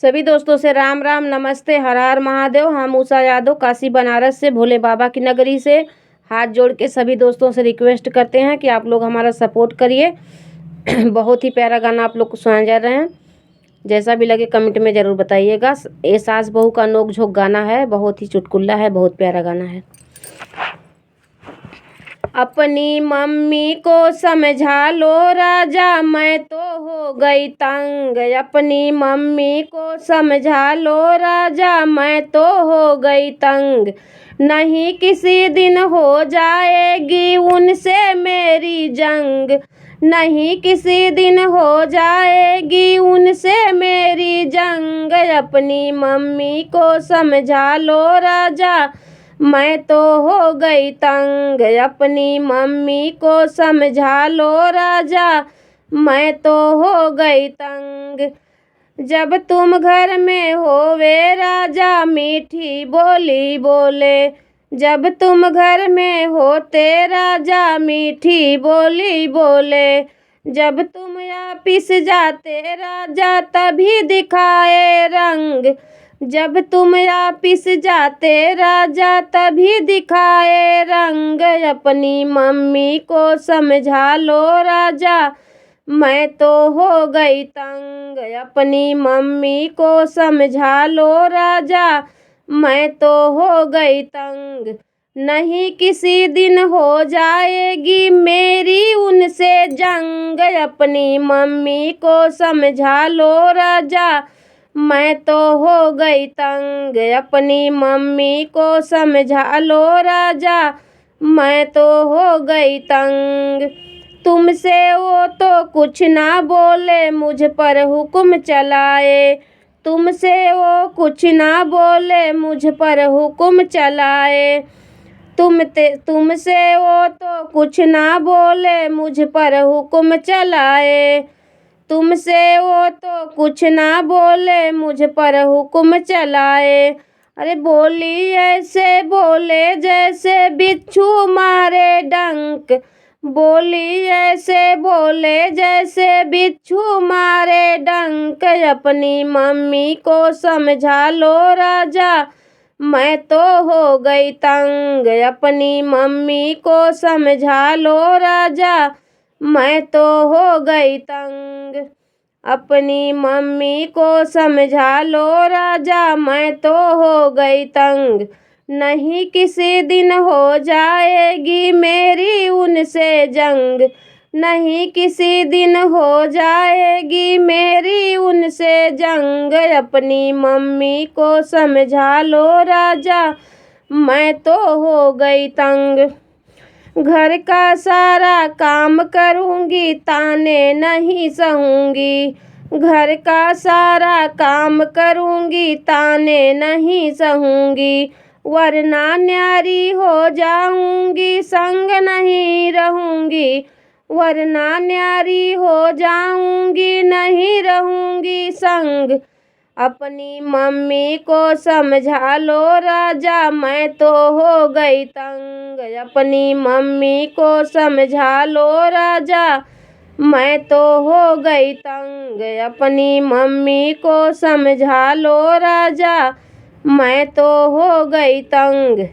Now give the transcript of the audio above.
सभी दोस्तों से राम राम, नमस्ते, हर हर महादेव। हम उषा यादव काशी बनारस से, भोले बाबा की नगरी से हाथ जोड़ के सभी दोस्तों से रिक्वेस्ट करते हैं कि आप लोग हमारा सपोर्ट करिए। बहुत ही प्यारा गाना आप लोग को सुनाए जा रहे हैं। जैसा भी लगे कमेंट में ज़रूर बताइएगा। ये सास बहू का नोक झोंक गाना है, बहुत ही चुटकुला है, बहुत प्यारा गाना है। अपनी मम्मी को समझा लो राजा, मैं तो हो गई तंग। अपनी मम्मी को समझा लो राजा, मैं तो हो गई तंग। नहीं किसी दिन हो जाएगी उनसे मेरी जंग। नहीं किसी दिन हो जाएगी उनसे मेरी जंग। अपनी मम्मी को समझा लो राजा, मैं तो हो गई तंग। अपनी मम्मी को समझा लो राजा, मैं तो हो गई तंग। जब तुम घर में होवे राजा, मीठी बोली बोले। जब तुम घर में होते राजा, मीठी बोली बोले। जब तुम ऑफिस जाते राजा, तभी दिखाए रंग। जब तुम ऑफिस जाते राजा, तभी दिखाए रंग। अपनी मम्मी को समझा लो राजा, मैं तो हो गई तंग। अपनी मम्मी को समझा लो राजा, मैं तो हो गई तंग। नहीं किसी दिन हो जाएगी मेरी उनसे जंग। अपनी मम्मी को समझा लो राजा, मैं तो हो गई तंग। अपनी मम्मी को समझा लो राजा, मैं तो हो गई तंग। तुमसे वो तो कुछ ना बोले, मुझ पर हुक्म चलाए। तुमसे वो कुछ ना बोले, मुझ पर हुक्म चलाए। तुमसे वो तो कुछ ना बोले, मुझ पर हुक्म चलाए। तुमसे वो तो कुछ ना बोले, मुझ पर हुक्म चलाए। अरे बोली ऐसे बोले जैसे बिच्छू मारे डंक। बोली ऐसे बोले जैसे बिच्छू मारे डंक। अपनी मम्मी को समझा लो राजा, मैं तो हो गई तंग। अपनी मम्मी को समझा लो राजा, मैं तो हो गई तंग। अपनी मम्मी को समझा लो राजा, मैं तो हो गई तंग। नहीं किसी दिन हो जाएगी मेरी उनसे जंग। नहीं किसी दिन हो जाएगी मेरी उनसे जंग। अपनी मम्मी को समझा लो राजा, मैं तो हो गई तंग। घर का सारा काम करूँगी, ताने नहीं सहूँगी। घर का सारा काम करूँगी, ताने नहीं सहूँगी। वरना न्यारी हो जाऊँगी, संग नहीं रहूँगी। वरना न्यारी हो जाऊँगी, नहीं रहूँगी संग। अपनी मम्मी को समझा लो राजा, मैं तो हो गई तंग। अपनी मम्मी को समझा लो राजा, मैं तो हो गई तंग। अपनी मम्मी को समझा लो राजा, मैं तो हो गई तंग।